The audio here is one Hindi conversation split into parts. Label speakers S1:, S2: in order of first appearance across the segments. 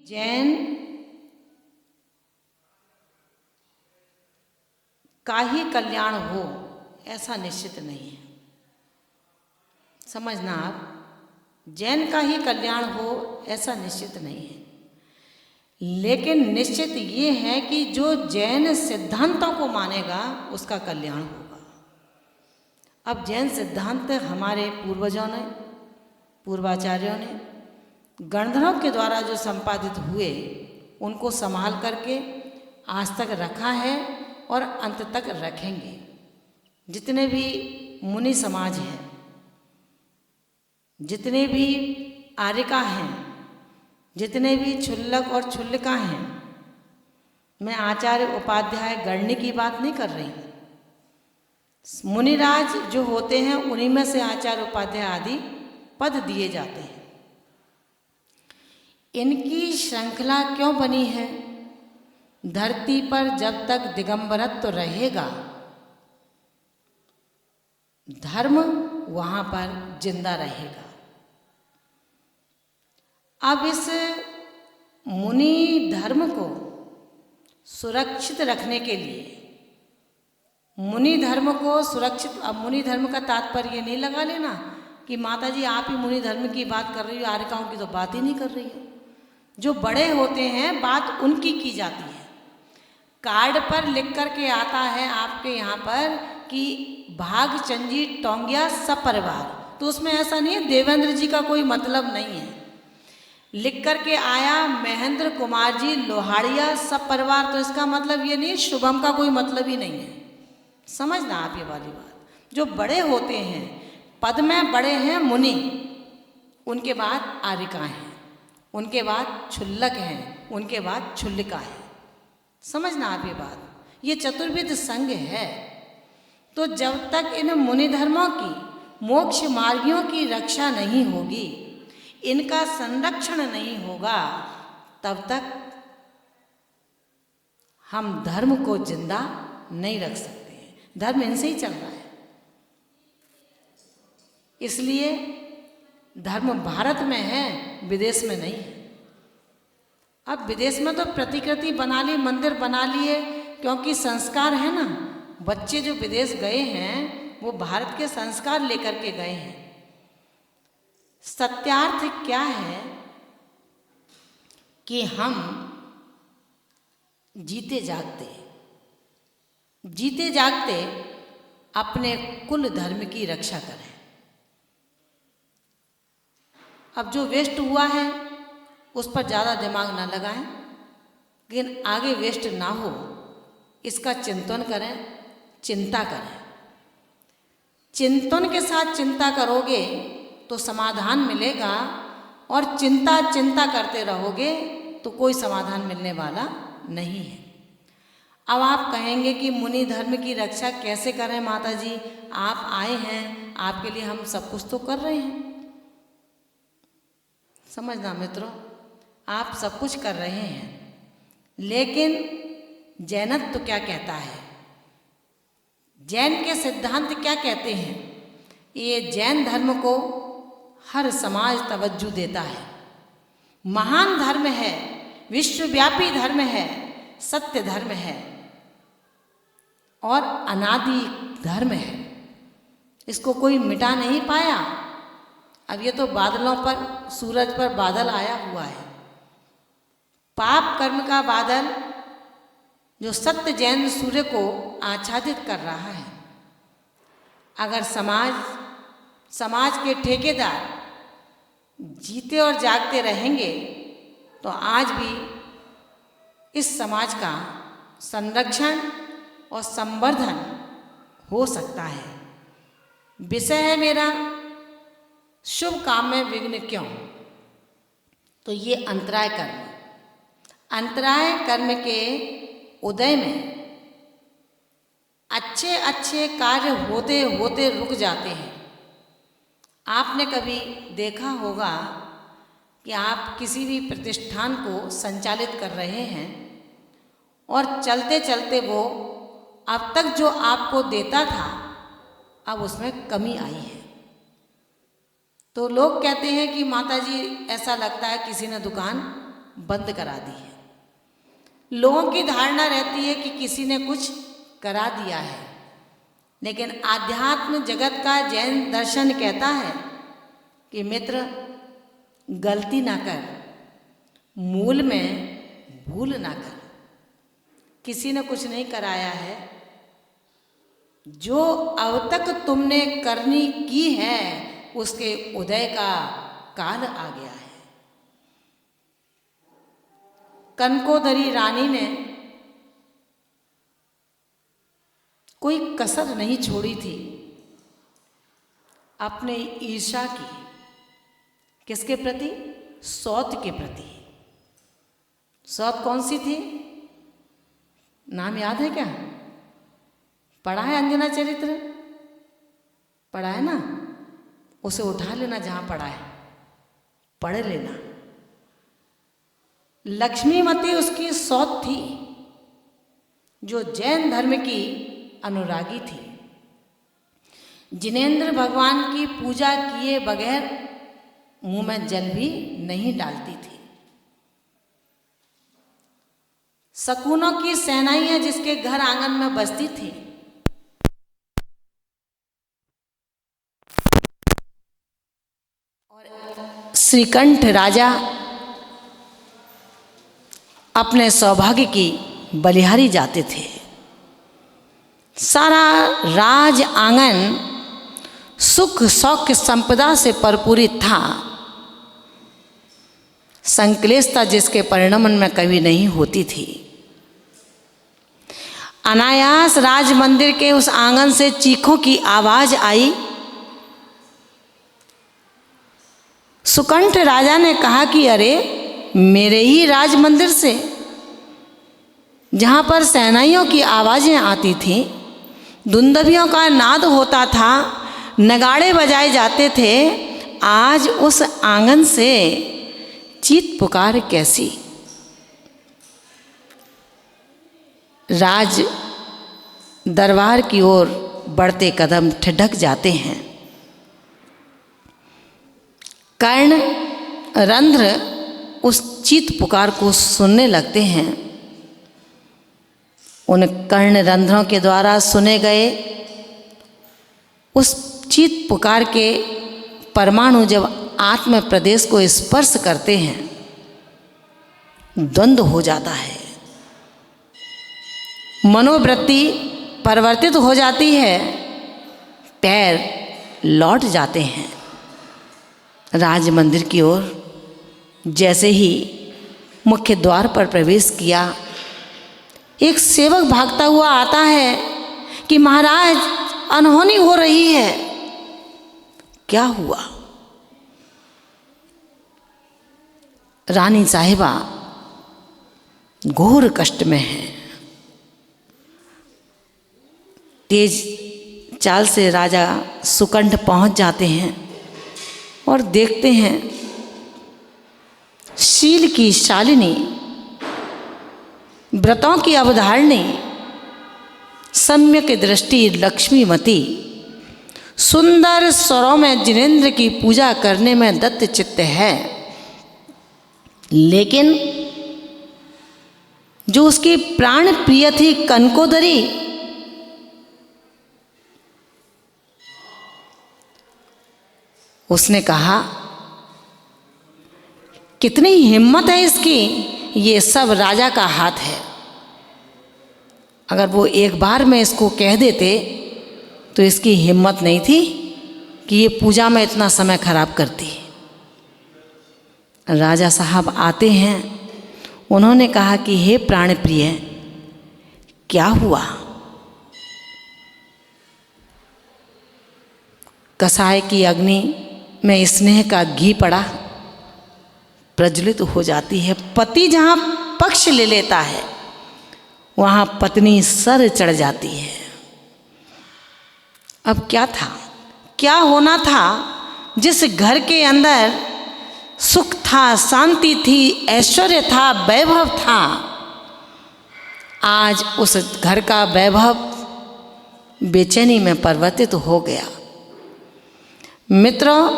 S1: जैन का ही कल्याण हो ऐसा निश्चित नहीं है। समझना आप, जैन का ही कल्याण हो ऐसा निश्चित नहीं है, लेकिन निश्चित ये है कि जो जैन सिद्धांतों को मानेगा उसका कल्याण होगा। अब जैन सिद्धांत हमारे पूर्वजों ने, पूर्वाचार्यों ने, गणधरों के द्वारा जो संपादित हुए उनको संभाल करके आज तक रखा है और अंत तक रखेंगे। जितने भी मुनि समाज हैं, जितने भी आर्यिका हैं, जितने भी क्षुल्लक और क्षुल्लिका हैं, मैं आचार्य उपाध्याय गणनी की बात नहीं कर रही। मुनिराज जो होते हैं उन्हीं में से आचार्य उपाध्याय आदि पद दिए जाते हैं। इनकी श्रृंखला क्यों बनी है? धरती पर जब तक दिगंबरत्व रहेगा धर्म वहाँ पर जिंदा रहेगा। अब इस मुनि धर्म को सुरक्षित रखने के लिए, मुनि धर्म को सुरक्षित, अब मुनि धर्म का तात्पर्य नहीं लगा लेना कि माता जी आप ही मुनि धर्म की बात कर रही हो, आर्यिकाओं की तो बात ही नहीं कर रही हो। जो बड़े होते हैं बात उनकी की जाती है। कार्ड पर लिख करके आता है आपके यहाँ पर कि भागचंदी टोंगिया सपरिवार, तो उसमें ऐसा नहीं है देवेंद्र जी का कोई मतलब नहीं है। लिख करके आया महेंद्र कुमार जी लोहाड़िया सपरिवार, तो इसका मतलब ये नहीं शुभम का कोई मतलब ही नहीं है। समझना आप ये वाली बात। जो बड़े होते हैं, पद में बड़े हैं मुनि, उनके बाद आर्यिका हैं, उनके बाद क्षुल्लक हैं, उनके बाद क्षुल्लिका है। समझना आप ये बात, ये चतुर्विध संघ है। तो जब तक इन मुनि धर्मों की, मोक्ष मार्गियों की रक्षा नहीं होगी, इनका संरक्षण नहीं होगा, तब तक हम धर्म को जिंदा नहीं रख सकते हैं। धर्म इनसे ही चल रहा है। इसलिए धर्म भारत में है, विदेश में नहीं है। अब विदेश में तो प्रतिकृति बना ली, मंदिर बना लिए, क्योंकि संस्कार है ना। बच्चे जो विदेश गए हैं वो भारत के संस्कार लेकर के गए हैं। सत्यार्थ क्या है कि हम जीते जागते अपने कुल धर्म की रक्षा करें। अब जो वेस्ट हुआ है उस पर ज़्यादा दिमाग ना लगाएं, लेकिन आगे वेस्ट ना हो इसका चिंतन करें, चिंता करें। चिंतन के साथ चिंता करोगे तो समाधान मिलेगा, और चिंता करते रहोगे तो कोई समाधान मिलने वाला नहीं है। अब आप कहेंगे कि मुनि धर्म की रक्षा कैसे करें माता जी, आप आए हैं, आपके लिए हम सब कुछ तो कर रहे हैं। समझना मित्रों, आप सब कुछ कर रहे हैं, लेकिन जैनत्व क्या कहता है? जैन के सिद्धांत क्या कहते हैं? ये जैन धर्म को हर समाज तवज्जो देता है। महान धर्म है, विश्वव्यापी धर्म है, सत्य धर्म है और अनादि धर्म है। इसको कोई मिटा नहीं पाया। अब ये तो बादलों पर, सूरज पर बादल आया हुआ है। पाप कर्म का बादल जो सत्य जैन सूर्य को आच्छादित कर रहा है। अगर समाज के ठेकेदार जीते और जागते रहेंगे तो आज भी इस समाज का संरक्षण और संवर्धन हो सकता है। विषय है मेरा शुभ काम में विघ्न क्यों? तो ये अंतराय कर्म के उदय में अच्छे कार्य होते होते रुक जाते हैं। आपने कभी देखा होगा कि आप किसी भी प्रतिष्ठान को संचालित कर रहे हैं और चलते चलते वो अब तक जो आपको देता था अब उसमें कमी आई है। तो लोग कहते हैं कि माता जी ऐसा लगता है किसी ने दुकान बंद करा दी है। लोगों की धारणा रहती है कि किसी ने कुछ करा दिया है, लेकिन आध्यात्म जगत का जैन दर्शन कहता है कि मित्र, गलती ना कर, मूल में भूल ना कर। किसी ने कुछ नहीं कराया है, जो अब तक तुमने करनी की है उसके उदय का काल आ गया है। कनकोदरी रानी ने कोई कसर नहीं छोड़ी थी अपने ईर्ष्या की। किसके प्रति? सौत के प्रति। सौत कौन सी थी? नाम याद है क्या? पढ़ा है अंजना चरित्र? पढ़ा है ना? उसे उठा लेना, जहां पढ़ा है पढ़ लेना। लक्ष्मीमती उसकी सौत थी, जो जैन धर्म की अनुरागी थी। जिनेंद्र भगवान की पूजा किए बगैर मुंह में जल भी नहीं डालती थी। शकुनों की सेनाइयां जिसके घर आंगन में बसती थी, और श्रीकंठ राजा अपने सौभाग्य की बलिहारी जाते थे। सारा राज आंगन सुख सौख्य संपदा से परिपूरित था। संक्लेशता जिसके परिणमन में कभी नहीं होती थी। अनायास राज मंदिर के उस आंगन से चीखों की आवाज आई। सुकंठ राजा ने कहा कि अरे, मेरे ही राज मंदिर से, जहां पर सेनाइयों की आवाजें आती थीं, दुंदभियों का नाद होता था, नगाड़े बजाए जाते थे, आज उस आंगन से चीत पुकार कैसी? राज दरबार की ओर बढ़ते कदम ठिठक जाते हैं। कर्ण रंध्र उस चीत पुकार को सुनने लगते हैं। उन कर्ण रंध्रों के द्वारा सुने गए उस चीत पुकार के परमाणु जब आत्म प्रदेश को स्पर्श करते हैं, द्वंद्व हो जाता है, मनोवृत्ति परिवर्तित हो जाती है, पैर लौट जाते हैं राज मंदिर की ओर। जैसे ही मुख्य द्वार पर प्रवेश किया, एक सेवक भागता हुआ आता है कि महाराज, अनहोनी हो रही है। क्या हुआ? रानी साहिबा घोर कष्ट में है। तेज चाल से राजा सुकंठ पहुंच जाते हैं और देखते हैं शील की शालिनी, व्रतों की अवधारणी, सम्यक दृष्टि लक्ष्मीमती, सुंदर स्वरों में जिनेंद्र की पूजा करने में दत्त चित्त है, लेकिन जो उसकी प्राण प्रिय थी कनकोदरी, उसने कहा, कितनी हिम्मत है इसकी, ये सब राजा का हाथ है। अगर वो एक बार में इसको कह देते तो इसकी हिम्मत नहीं थी कि ये पूजा में इतना समय खराब करती। राजा साहब आते हैं, उन्होंने कहा कि हे प्राण प्रिय, क्या हुआ? कसाय की अग्नि में स्नेह का घी पड़ा, प्रज्वलित हो जाती है। पति जहाँ पक्ष ले लेता है, वहाँ पत्नी सर चढ़ जाती है। अब क्या था, क्या होना था? जिस घर के अंदर सुख था, शांति थी, ऐश्वर्य था, वैभव था, आज उस घर का वैभव बेचैनी में परिवर्तित हो गया। मित्रों,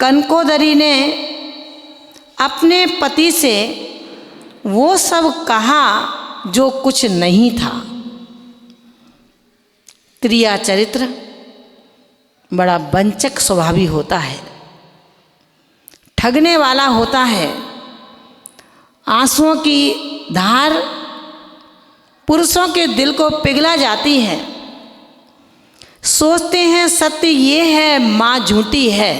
S1: कनकोदरी ने अपने पति से वो सब कहा जो कुछ नहीं था। क्रिया चरित्र बड़ा वंचक स्वभावी होता है, ठगने वाला होता है। आंसुओं की धार पुरुषों के दिल को पिघला जाती है। सोचते हैं सत्य ये है, माँ झूठी है,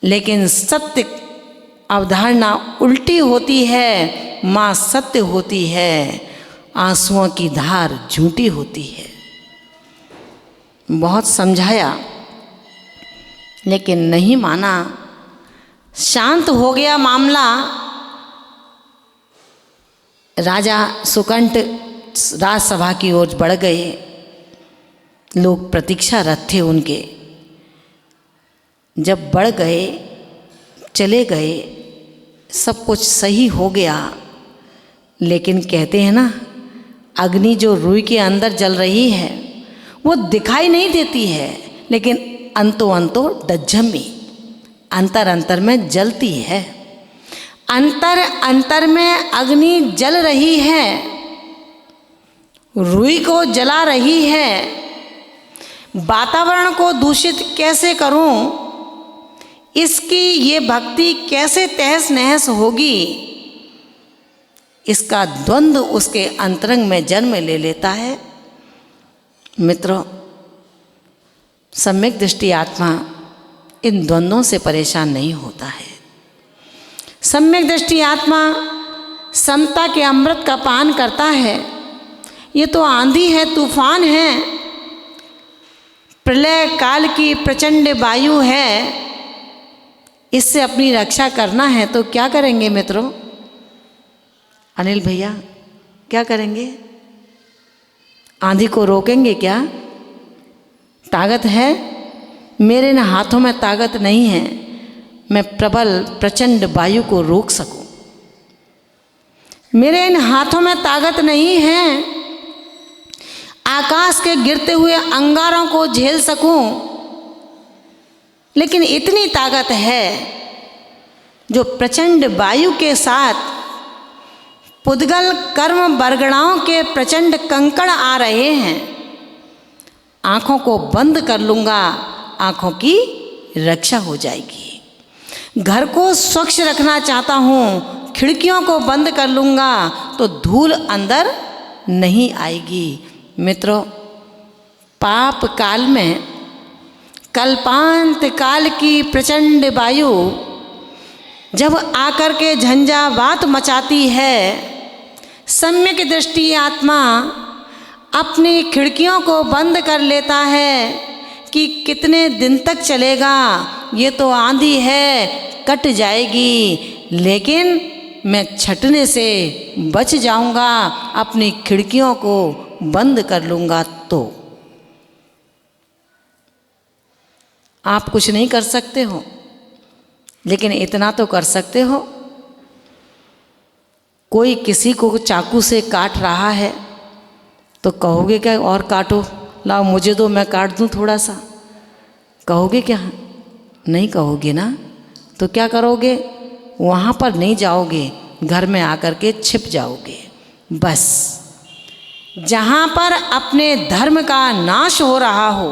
S1: लेकिन सत्य अवधारणा उल्टी होती है, माँ सत्य होती है, आंसुओं की धार झूठी होती है। बहुत समझाया लेकिन नहीं माना। शांत हो गया मामला। राजा सुकंठ राजसभा की ओर बढ़ गए। लोग प्रतीक्षारत थे उनके। जब बढ़ गए, चले गए, सब कुछ सही हो गया, लेकिन कहते हैं ना, अग्नि जो रुई के अंदर जल रही है वो दिखाई नहीं देती है, लेकिन अंतो अंतो डज्झमी, अंतर अंतर में जलती है। अंतर अंतर में अग्नि जल रही है, रुई को जला रही है। वातावरण को दूषित कैसे करूं, इसकी ये भक्ति कैसे तहस नहस होगी, इसका द्वंद्व उसके अंतरंग में जन्म ले लेता है। मित्रों, सम्यक दृष्टि आत्मा इन द्वंद्वों से परेशान नहीं होता है। सम्यक दृष्टि आत्मा समता के अमृत का पान करता है। ये तो आंधी है, तूफान है, प्रलय काल की प्रचंड वायु है, इससे अपनी रक्षा करना है तो क्या करेंगे मित्रों? अनिल भैया क्या करेंगे? आंधी को रोकेंगे क्या? ताकत है? मेरे इन हाथों में ताकत नहीं है मैं प्रबल प्रचंड वायु को रोक सकूं। मेरे इन हाथों में ताकत नहीं है आकाश के गिरते हुए अंगारों को झेल सकूं, लेकिन इतनी ताकत है जो प्रचंड वायु के साथ पुद्गल कर्म बरगड़ाओं के प्रचंड कंकड़ आ रहे हैं। आंखों को बंद कर लूंगा, आंखों की रक्षा हो जाएगी। घर को स्वच्छ रखना चाहता हूँ, खिड़कियों को बंद कर लूंगा तो धूल अंदर नहीं आएगी। मित्रों, पाप काल में कल्पांत काल की प्रचंड वायु जब आकर के झंझावात मचाती है, सम्यक दृष्टि आत्मा अपनी खिड़कियों को बंद कर लेता है कि कितने दिन तक चलेगा, ये तो आंधी है, कट जाएगी, लेकिन मैं छटने से बच जाऊंगा, अपनी खिड़कियों को बंद कर लूंगा। तो आप कुछ नहीं कर सकते हो, लेकिन इतना तो कर सकते हो, कोई किसी को चाकू से काट रहा है तो कहोगे क्या और काटो, लाओ मुझे दो मैं काट दूं थोड़ा सा, कहोगे क्या? नहीं कहोगे ना। तो क्या करोगे? वहाँ पर नहीं जाओगे, घर में आकर के छिप जाओगे। बस जहाँ पर अपने धर्म का नाश हो रहा हो,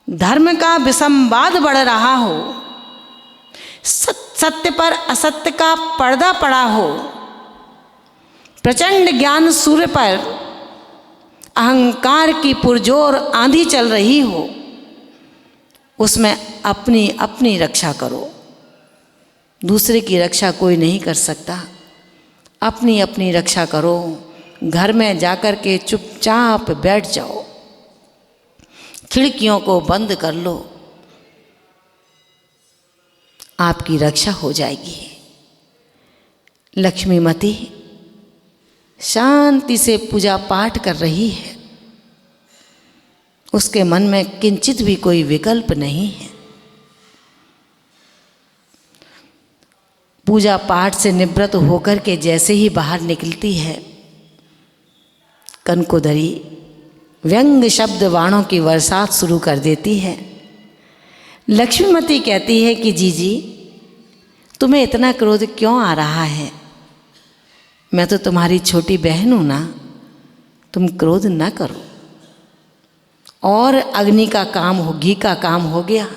S1: धर्म का विसंवाद बढ़ रहा हो, सत्य पर असत्य का पर्दा पड़ा हो, प्रचंड ज्ञान सूर्य पर अहंकार की पुरजोर आंधी चल रही हो, उसमें अपनी अपनी रक्षा करो। दूसरे की रक्षा कोई नहीं कर सकता। अपनी अपनी रक्षा करो। घर में जाकर के चुपचाप बैठ जाओ, खिड़कियों को बंद कर लो, आपकी रक्षा हो जाएगी। लक्ष्मीमती शांति से पूजा पाठ कर रही है, उसके मन में किंचित भी कोई विकल्प नहीं है। पूजा पाठ से निवृत्त होकर के जैसे ही बाहर निकलती है, कनकोदरी व्यंग शब्द वाणों की बरसात शुरू कर देती है। लक्ष्मीमती कहती है कि जी तुम्हें इतना क्रोध क्यों आ रहा है? मैं तो तुम्हारी छोटी बहन हूँ ना, तुम क्रोध न करो। और अग्नि का काम हो, घी का काम हो गया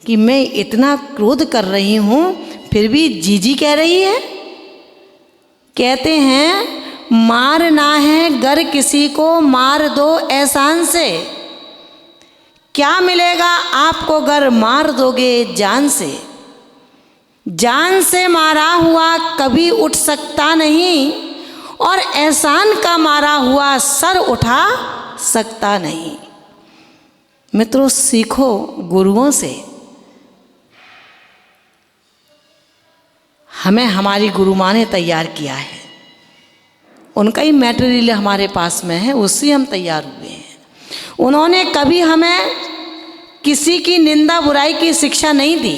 S1: कि मैं इतना क्रोध कर रही हूँ फिर भी जीजी कह रही है। कहते हैं मारना है गर किसी को मार दो एहसान से, क्या मिलेगा आपको गर मार दोगे जान से। जान से मारा हुआ कभी उठ सकता नहीं और एहसान का मारा हुआ सर उठा सकता नहीं। मित्रों, सीखो गुरुओं से। हमें हमारी गुरु माँ ने तैयार किया है, उनका ही मटेरियल हमारे पास में है, उससे हम तैयार हुए हैं। उन्होंने कभी हमें किसी की निंदा बुराई की शिक्षा नहीं दी।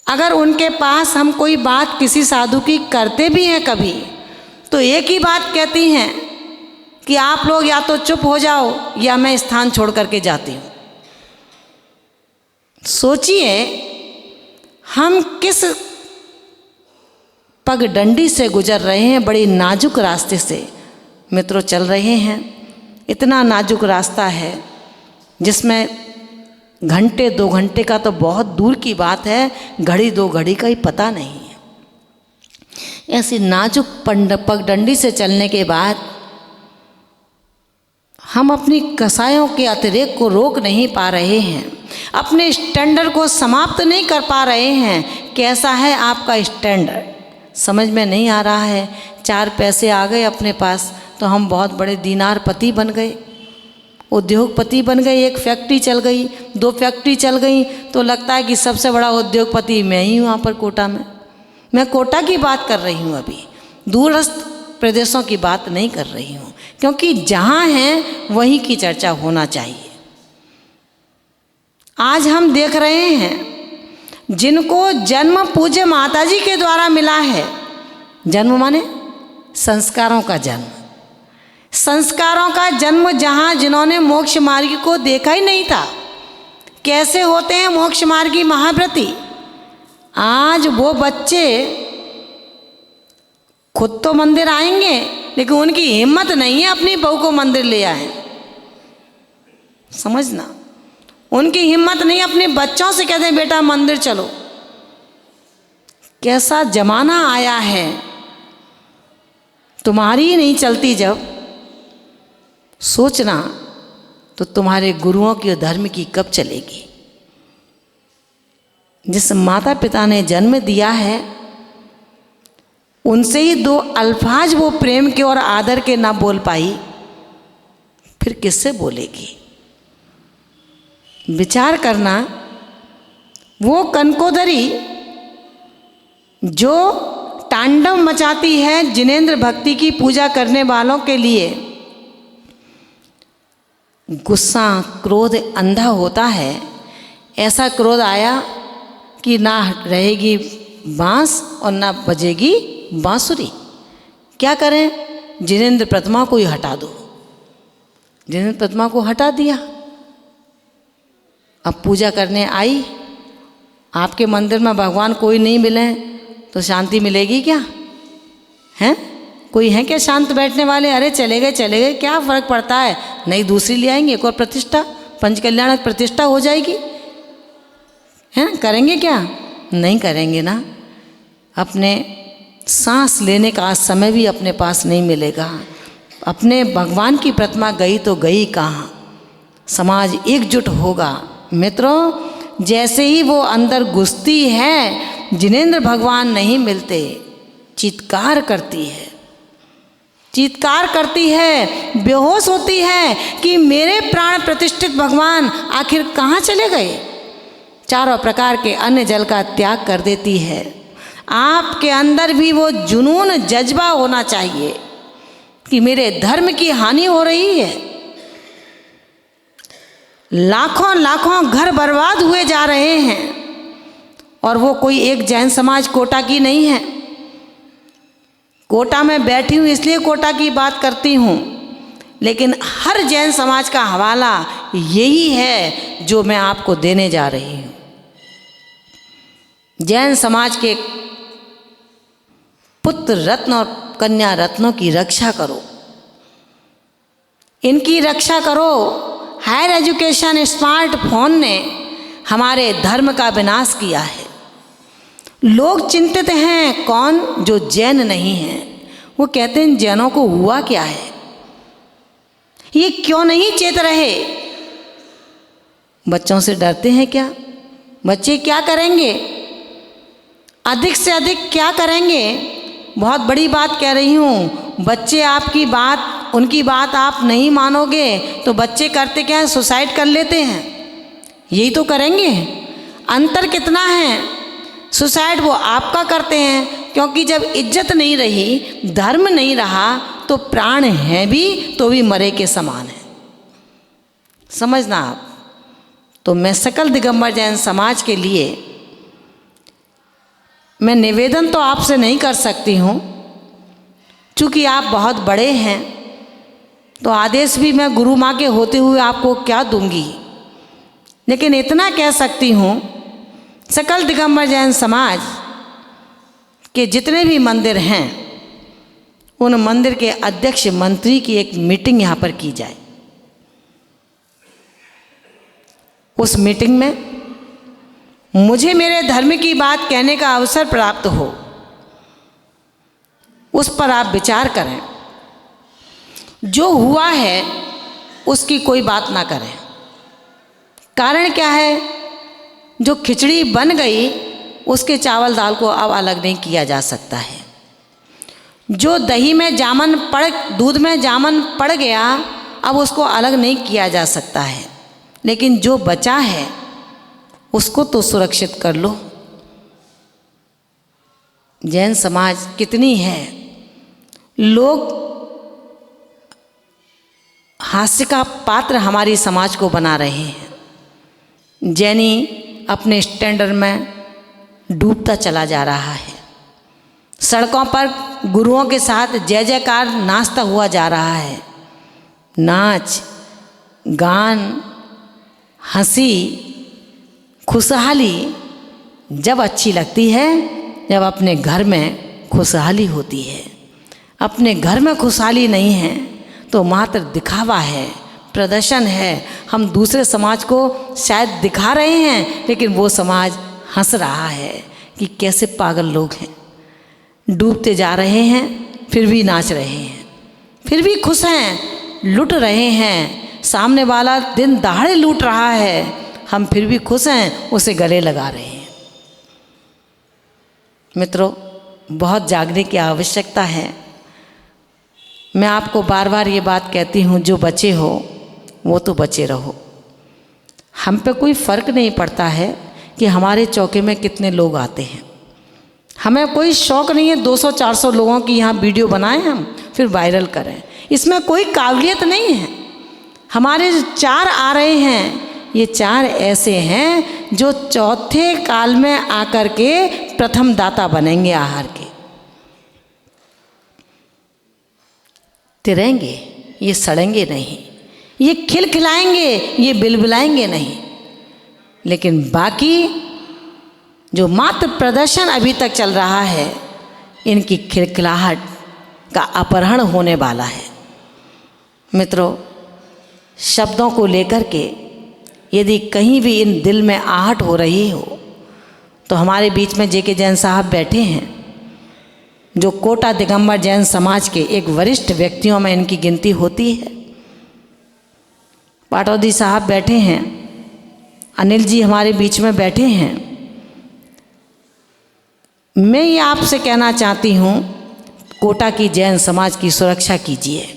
S1: अगर उनके पास हम कोई बात किसी साधु की करते भी हैं कभी, तो एक ही बात कहती हैं कि आप लोग या तो चुप हो जाओ या मैं स्थान छोड़ करके जाती हूँ। सोचिए हम किस पगडंडी से गुजर रहे हैं, बड़ी नाजुक रास्ते से मित्रों चल रहे हैं। इतना नाजुक रास्ता है जिसमें घंटे 2 घंटे का तो बहुत दूर की बात है, घड़ी 2 घड़ी का ही पता नहीं है। ऐसी नाजुक पगडंडी से चलने के बाद हम अपनी कसायों के अतिरेक को रोक नहीं पा रहे हैं, अपने स्टैंडर्ड को समाप्त नहीं कर पा रहे हैं। कैसा है आपका स्टैंडर्ड समझ में नहीं आ रहा है। 4 पैसे आ गए अपने पास तो हम बहुत बड़े दीनार पति बन गए, उद्योगपति बन गए। 1 फैक्ट्री चल गई, 2 फैक्ट्री चल गई तो लगता है कि सबसे बड़ा उद्योगपति मैं ही हूँ यहाँ पर कोटा में। मैं कोटा की बात कर रही हूँ, अभी दूरस्थ प्रदेशों की बात नहीं कर रही हूँ, क्योंकि जहाँ हैं वहीं की चर्चा होना चाहिए। आज हम देख रहे हैं जिनको जन्म पूज्य माताजी के द्वारा मिला है। जन्म माने संस्कारों का जन्म, संस्कारों का जन्म, जहाँ जिन्होंने मोक्ष मार्ग को देखा ही नहीं था, कैसे होते हैं मोक्ष मार्गी महाव्रती। आज वो बच्चे खुद तो मंदिर आएंगे लेकिन उनकी हिम्मत नहीं है अपनी बहू को मंदिर ले आए। समझना, उनकी हिम्मत नहीं, अपने बच्चों से कहते हैं बेटा मंदिर चलो। कैसा जमाना आया है, तुम्हारी नहीं चलती जब सोचना तो तुम्हारे गुरुओं की धर्म की कब चलेगी। जिस माता पिता ने जन्म दिया है उनसे ही 2 अल्फाज वो प्रेम के और आदर के ना बोल पाई, फिर किससे बोलेगी। विचार करना, वो कनकोदरी जो तांडव मचाती है जिनेंद्र भक्ति की पूजा करने वालों के लिए, गुस्सा क्रोध अंधा होता है। ऐसा क्रोध आया कि ना रहेगी बांस और ना बजेगी बांसुरी। क्या करें, जिनेंद्र प्रतिमा को ही हटा दो। जिनेंद्र प्रतिमा को हटा दिया, अब पूजा करने आई। आपके मंदिर में भगवान कोई नहीं मिले तो शांति मिलेगी क्या? हैं कोई है क्या शांत बैठने वाले? अरे चले गए क्या फ़र्क पड़ता है, नहीं दूसरी ले आएंगे, एक और प्रतिष्ठा, पंचकल्याण प्रतिष्ठा हो जाएगी। हैं करेंगे क्या? नहीं करेंगे ना। अपने सांस लेने का समय भी अपने पास नहीं मिलेगा। अपने भगवान की प्रतिमा गई तो गई कहाँ, समाज एकजुट होगा। मित्रों, जैसे ही वो अंदर घुसती है जिनेंद्र भगवान नहीं मिलते, चित्कार करती है, बेहोश होती है कि मेरे प्राण प्रतिष्ठित भगवान आखिर कहाँ चले गए। चारों प्रकार के अन्न जल का त्याग कर देती है। आपके अंदर भी वो जुनून जज्बा होना चाहिए कि मेरे धर्म की हानि हो रही है। लाखों घर बर्बाद हुए जा रहे हैं और वो कोई एक जैन समाज कोटा की नहीं है। कोटा में बैठी हूँ इसलिए कोटा की बात करती हूँ, लेकिन हर जैन समाज का हवाला यही है जो मैं आपको देने जा रही हूँ। जैन समाज के पुत्र रत्न और कन्या रत्नों की रक्षा करो, इनकी रक्षा करो। हायर एजुकेशन स्मार्टफोन ने हमारे धर्म का विनाश किया है। लोग चिंतित हैं, कौन? जो जैन नहीं हैं। वो कहते हैं जैनों को हुआ क्या है, ये क्यों नहीं चेत रहे? बच्चों से डरते हैं क्या? बच्चे क्या करेंगे? अधिक से अधिक क्या करेंगे? बहुत बड़ी बात कह रही हूँ। बच्चे आपकी बात, उनकी बात आप नहीं मानोगे तो बच्चे करते क्या है? सुसाइड कर लेते हैं। यही तो करेंगे। अंतर कितना है? सुसाइड वो आपका करते हैं, क्योंकि जब इज्जत नहीं रही, धर्म नहीं रहा, तो प्राण है भी तो भी मरे के समान है। समझना आप। तो मैं सकल दिगंबर जैन समाज के लिए मैं निवेदन तो आपसे नहीं कर सकती हूँ, चूँकि आप बहुत बड़े हैं, तो आदेश भी मैं गुरु माँ के होते हुए आपको क्या दूंगी। लेकिन इतना कह सकती हूँ, सकल दिगंबर जैन समाज के जितने भी मंदिर हैं, उन मंदिर के अध्यक्ष मंत्री की एक मीटिंग यहाँ पर की जाए। उस मीटिंग में मुझे मेरे धर्म की बात कहने का अवसर प्राप्त हो, उस पर आप विचार करें। जो हुआ है उसकी कोई बात ना करें। कारण क्या है? जो खिचड़ी बन गई उसके चावल दाल को अब अलग नहीं किया जा सकता है। जो दही में जामन पड़, दूध में जामन पड़ गया, अब उसको अलग नहीं किया जा सकता है। लेकिन जो बचा है उसको तो सुरक्षित कर लो। जैन समाज कितनी है, लोग हास्य का पात्र हमारी समाज को बना रहे हैं। जैनी अपने स्टैंडर्ड में डूबता चला जा रहा है। सड़कों पर गुरुओं के साथ जय जयकार नाचता हुआ जा रहा है। नाच गान, हंसी, खुशहाली जब अच्छी लगती है, जब अपने घर में खुशहाली होती है। अपने घर में खुशहाली नहीं है तो मात्र दिखावा है, प्रदर्शन है। हम दूसरे समाज को शायद दिखा रहे हैं, लेकिन वो समाज हंस रहा है कि कैसे पागल लोग हैं, डूबते जा रहे हैं फिर भी नाच रहे हैं, फिर भी खुश हैं, लूट रहे हैं। सामने वाला दिन दहाड़े लूट रहा है, हम फिर भी खुश हैं, उसे गले लगा रहे हैं। मित्रों, बहुत जागने की आवश्यकता है। मैं आपको बार बार ये बात कहती हूँ, जो बचे हो वो तो बचे रहो। हम पे कोई फ़र्क नहीं पड़ता है कि हमारे चौके में कितने लोग आते हैं। हमें कोई शौक़ नहीं है 200-400 लोगों की यहाँ वीडियो बनाएं हम, फिर वायरल करें। इसमें कोई काबिलियत नहीं है। हमारे जो 4 आ रहे हैं, ये 4 ऐसे हैं जो चौथे काल में आकर के प्रथम दाता बनेंगे आहार के। तिरेंगे, ये सड़ेंगे नहीं, ये खिलखिलाएंगे, ये बिलबिलाएंगे नहीं। लेकिन बाकी जो मात्र प्रदर्शन अभी तक चल रहा है, इनकी खिलखिलाहट का अपहरण होने वाला है। मित्रों, शब्दों को लेकर के यदि कहीं भी इन दिल में आहट हो रही हो, तो हमारे बीच में जेके जैन साहब बैठे हैं, जो कोटा दिगंबर जैन समाज के एक वरिष्ठ व्यक्तियों में इनकी गिनती होती है। पाटौदी साहब बैठे हैं, अनिल जी हमारे बीच में बैठे हैं। मैं ये आपसे कहना चाहती हूँ, कोटा की जैन समाज की सुरक्षा कीजिए।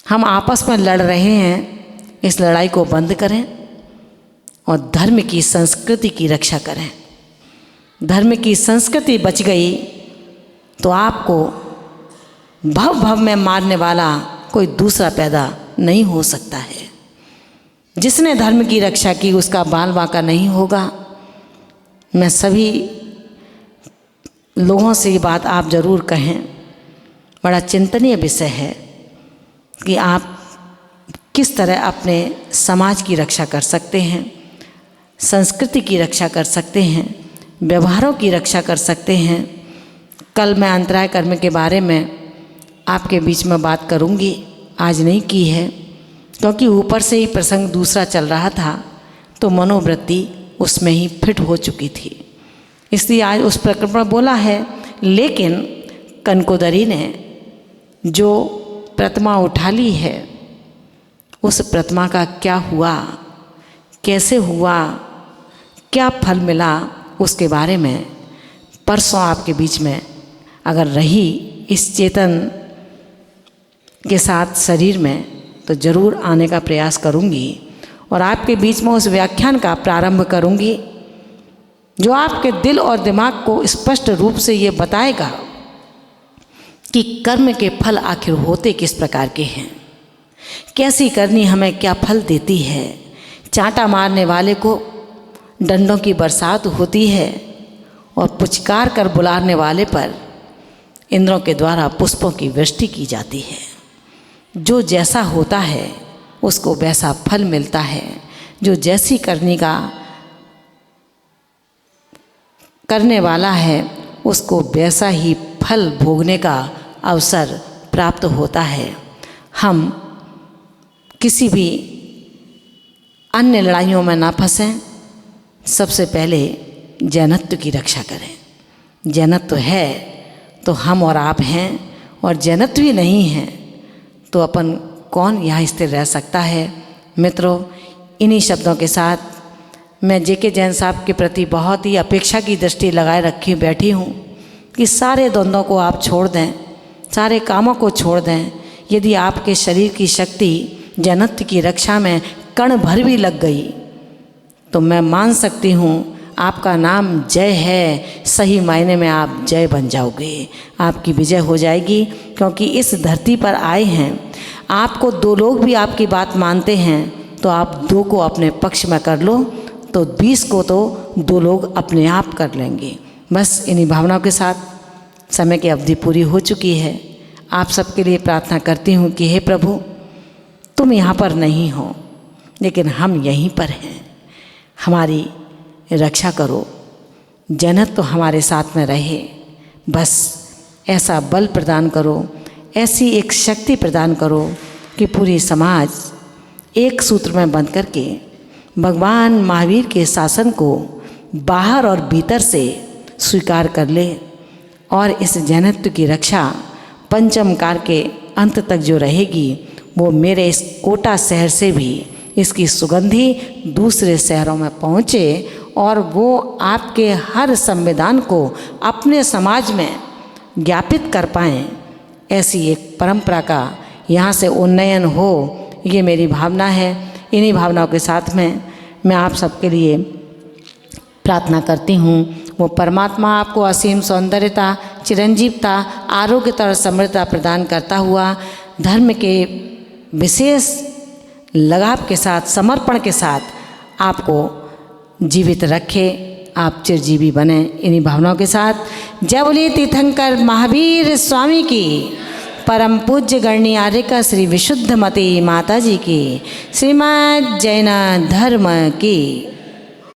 S1: हम आपस में लड़ रहे हैं, इस लड़ाई को बंद करें और धर्म की संस्कृति की रक्षा करें। धर्म की संस्कृति बच गई तो आपको भव भव में मारने वाला कोई दूसरा पैदा नहीं हो सकता है। जिसने धर्म की रक्षा की उसका बाल बांका नहीं होगा। मैं सभी लोगों से ये बात आप ज़रूर कहें। बड़ा चिंतनीय विषय है कि आप किस तरह अपने समाज की रक्षा कर सकते हैं। संस्कृति की रक्षा कर सकते हैं, व्यवहारों की रक्षा कर सकते हैं। कल मैं अंतराय कर्म के बारे में आपके बीच में बात करूंगी, आज नहीं की है क्योंकि ऊपर से ही प्रसंग दूसरा चल रहा था, तो मनोवृत्ति उसमें ही फिट हो चुकी थी, इसलिए आज उस प्रकरण पर बोला है। लेकिन कनकोदरी ने जो प्रतिमा उठा ली है, उस प्रतिमा का क्या हुआ, कैसे हुआ, क्या फल मिला, उसके बारे में परसों आपके बीच में अगर रही इस चेतन के साथ शरीर में तो ज़रूर आने का प्रयास करूंगी और आपके बीच में उस व्याख्यान का प्रारंभ करूंगी जो आपके दिल और दिमाग को स्पष्ट रूप से ये बताएगा कि कर्म के फल आखिर होते किस प्रकार के हैं, कैसी करनी हमें क्या फल देती है। चांटा मारने वाले को डंडों की बरसात होती है और पुचकार कर बुलाने वाले पर इंद्रों के द्वारा पुष्पों की वृष्टि की जाती है। जो जैसा होता है उसको वैसा फल मिलता है, जो जैसी करनी का करने वाला है उसको वैसा ही फल भोगने का अवसर प्राप्त होता है। हम किसी भी अन्य लड़ाइयों में ना फंसें, सबसे पहले जैनत्व की रक्षा करें। जैनत्व है तो हम और आप हैं, और जैनत्व ही नहीं है तो अपन कौन यहाँ स्थिर रह सकता है। मित्रों, इन्हीं शब्दों के साथ मैं जेके जैन साहब के प्रति बहुत ही अपेक्षा की दृष्टि लगाए रखी बैठी हूँ कि सारे द्वंद्वों को आप छोड़ दें, सारे कामों को छोड़ दें। यदि आपके शरीर की शक्ति जैनत्व की रक्षा में कण भर भी लग गई तो मैं मान सकती हूँ आपका नाम जय है, सही मायने में आप जय बन जाओगे, आपकी विजय हो जाएगी। क्योंकि इस धरती पर आए हैं, आपको दो लोग भी आपकी बात मानते हैं तो आप दो को अपने पक्ष में कर लो, तो 20 को तो दो लोग अपने आप कर लेंगे। बस इन्हीं भावनाओं के साथ समय की अवधि पूरी हो चुकी है। आप सबके लिए प्रार्थना करती हूँ कि हे प्रभु, तुम यहाँ पर नहीं हो लेकिन हम यहीं पर हैं, हमारी रक्षा करो, जन्नत तो हमारे साथ में रहे। बस ऐसा बल प्रदान करो, ऐसी एक शक्ति प्रदान करो कि पूरी समाज एक सूत्र में बंध करके भगवान महावीर के शासन को बाहर और भीतर से स्वीकार कर ले और इस जैनत्व की रक्षा पंचम काल के अंत तक जो रहेगी वो मेरे इस कोटा शहर से भी इसकी सुगंधी दूसरे शहरों में पहुँचे और वो आपके हर संविधान को अपने समाज में ज्ञापित कर पाएँ। ऐसी एक परंपरा का यहाँ से उन्नयन हो, ये मेरी भावना है। इन्हीं भावनाओं के साथ में मैं आप सबके लिए प्रार्थना करती हूँ। वो परमात्मा आपको असीम सौंदर्यता, चिरंजीवता, आरोग्यता और समृद्धता प्रदान करता हुआ धर्म के विशेष लगाव के साथ, समर्पण के साथ आपको जीवित रखे, आप चिरजीवी बने। इन्हीं भावनाओं के साथ जय बोलिए तीर्थंकर महावीर स्वामी की, परम पूज्य गणनी आर्यका श्री विशुद्धमती माता जी की, श्रीमद् जैन धर्म की।